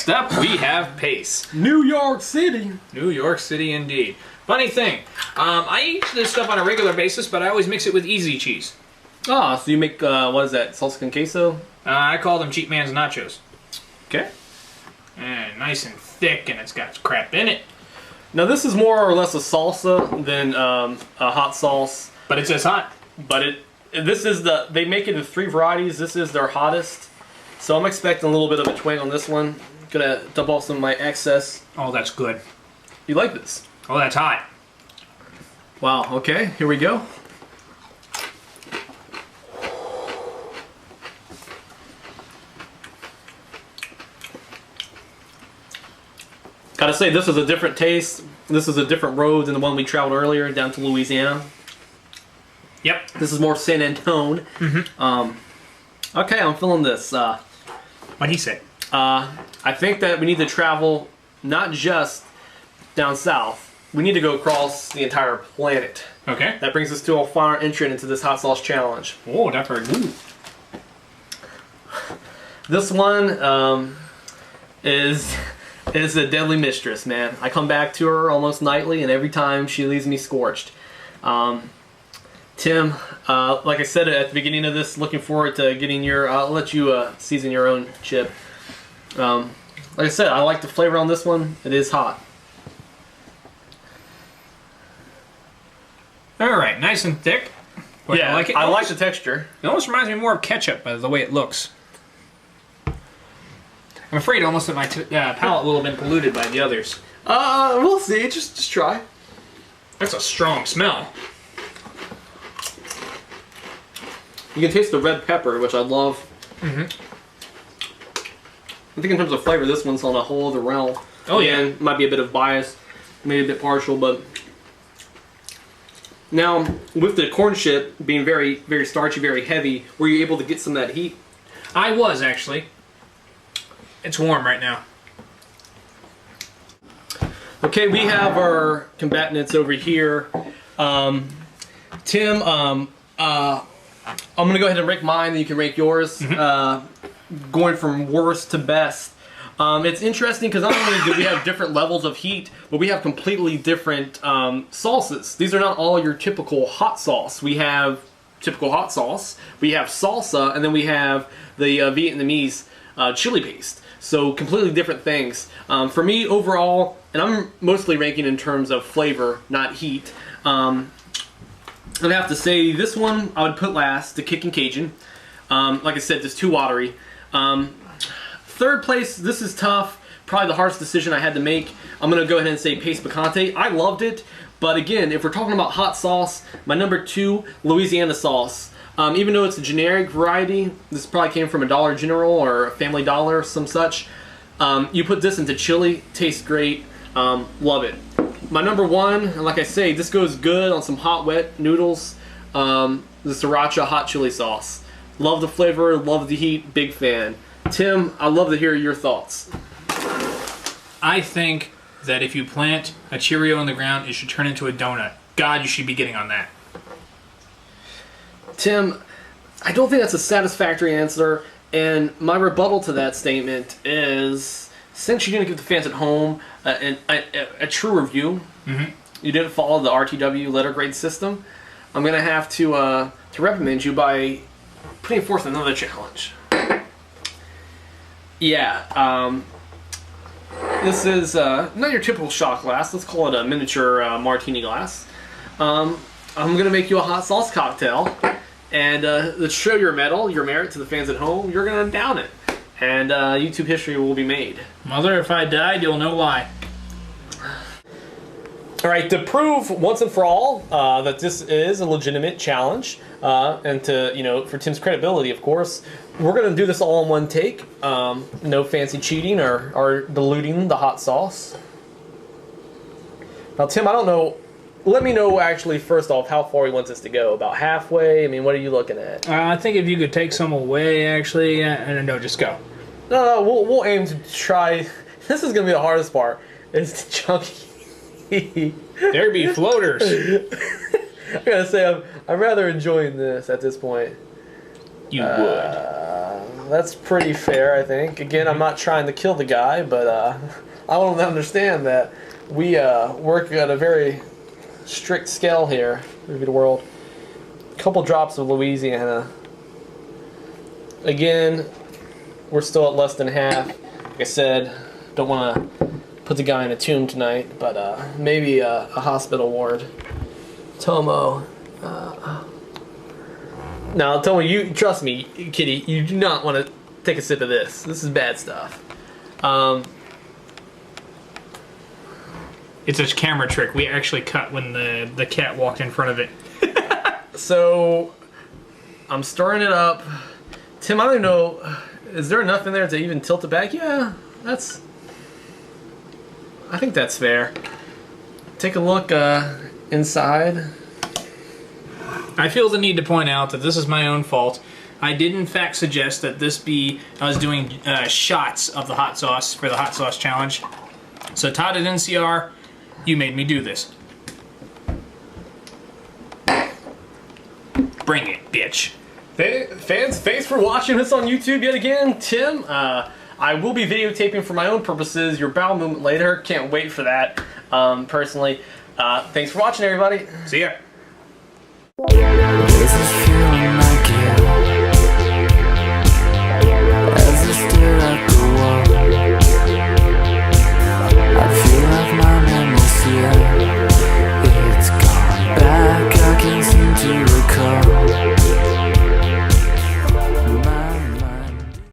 Next up, we have Pace. New York City. New York City, indeed. Funny thing, I eat this stuff on a regular basis, but I always mix it with easy cheese. Ah, so you make, what is that, salsa con queso? I call them cheap man's nachos. Okay. And nice and thick, and it's got crap in it. Now this is more or less a salsa than a hot sauce. But it says hot. But this is they make it in 3 varieties. This is their hottest. So I'm expecting a little bit of a twang on this one. Gonna dump off some of my excess. Oh, that's good. You like this? Oh, that's hot. Wow, okay, here we go. Gotta say, this is a different taste. This is a different road than the one we traveled earlier down to Louisiana. Yep. This is more San Antone. Okay, I'm feeling this. What'd he say? I think that we need to travel not just down south. We need to go across the entire planet. Okay. That brings us to our final entrant into this hot sauce challenge. Oh, that's very good. This one is a deadly mistress, man. I come back to her almost nightly, and every time she leaves me scorched. Tim, like I said at the beginning of this, looking forward to getting your. I'll let you season your own chip. Like I said, I like the flavor on this one. It is hot. All right, nice and thick. Wait, Yeah, I like it. I like the texture. It almost reminds me more of ketchup by the way it looks. I'm afraid almost that my palate will have been polluted by the others. We'll see. Just try. That's a strong smell. You can taste the red pepper, which I love. I think in terms of flavor, this one's on a whole other realm. Oh yeah, and might be a bit of bias, maybe a bit partial, but now with the corn chip being very, very starchy, very heavy, were you able to get some of that heat? I was actually. It's warm right now. Okay, we have our combatants over here. Tim, I'm gonna go ahead and rank mine, then you can rank yours. Going from worst to best. It's interesting because not only do we have different levels of heat, but we have completely different sauces. These are not all your typical hot sauce. We have typical hot sauce, we have salsa, and then we have the Vietnamese chili paste. So completely different things. For me, overall, and I'm mostly ranking in terms of flavor, not heat. I'd have to say this one I would put last, the Kickin' Cajun. Like I said, just too watery. Third place, this is tough. Probably the hardest decision I had to make. I'm going to go ahead and say Pace Picante. I loved it, but again, if we're talking about hot sauce, my number 2, Louisiana sauce. Even though it's a generic variety, this probably came from a Dollar General or a Family Dollar or some such. You put this into chili, tastes great. Love it. My number 1, and like I say, this goes good on some hot, wet noodles. The Sriracha hot chili sauce. Love the flavor, love the heat, big fan. Tim, I'd love to hear your thoughts. I think that if you plant a Cheerio in the ground, it should turn into a donut. God, you should be getting on that. Tim, I don't think that's a satisfactory answer, and my rebuttal to that statement is, since you didn't give the fans at home a true review, you didn't follow the RTW letter grade system, I'm going to have to reprimand you by putting forth another challenge. Yeah, this is not your typical shot glass. Let's call it a miniature martini glass. I'm going to make you a hot sauce cocktail, and let's show your merit to the fans at home. You're going to down it, and YouTube history will be made. Mother, if I died, you'll know why. All right, to prove once and for all that this is a legitimate challenge, and to, for Tim's credibility, of course, we're going to do this all in one take. No fancy cheating or diluting the hot sauce. Now, Tim, I don't know. Let me know, actually, first off, how far you want this to go. About halfway? I mean, what are you looking at? I think if you could take some away, actually, no, just go. No, we'll aim to try. This is going to be the hardest part. Is to chunky. There be floaters. I gotta say, I'm rather enjoying this at this point. You would. That's pretty fair, I think. Again, I'm not trying to kill the guy, but I want him to understand that we work at a very strict scale here. Movie the world. A couple drops of Louisiana. Again, we're still at less than half. Like I said, don't want to put the guy in a tomb tonight, but maybe a hospital ward. Tomo. Now, Tomo, you trust me, Kitty. You do not want to take a sip of this. This is bad stuff. It's a camera trick. We actually cut when the cat walked in front of it. So, I'm stirring it up. Tim, I don't even know. Is there enough in there to even tilt it back? Yeah, that's. I think that's fair. Take a look inside. I feel the need to point out that this is my own fault. I did in fact suggest that this be, I was doing shots of the hot sauce for the hot sauce challenge. So Todd at NCR, you made me do this. Bring it, bitch. Fans, thanks for watching this on YouTube yet again. Tim, I will be videotaping for my own purposes your bowel movement later. Can't wait for that, personally. Thanks for watching, everybody. See ya. Jesus.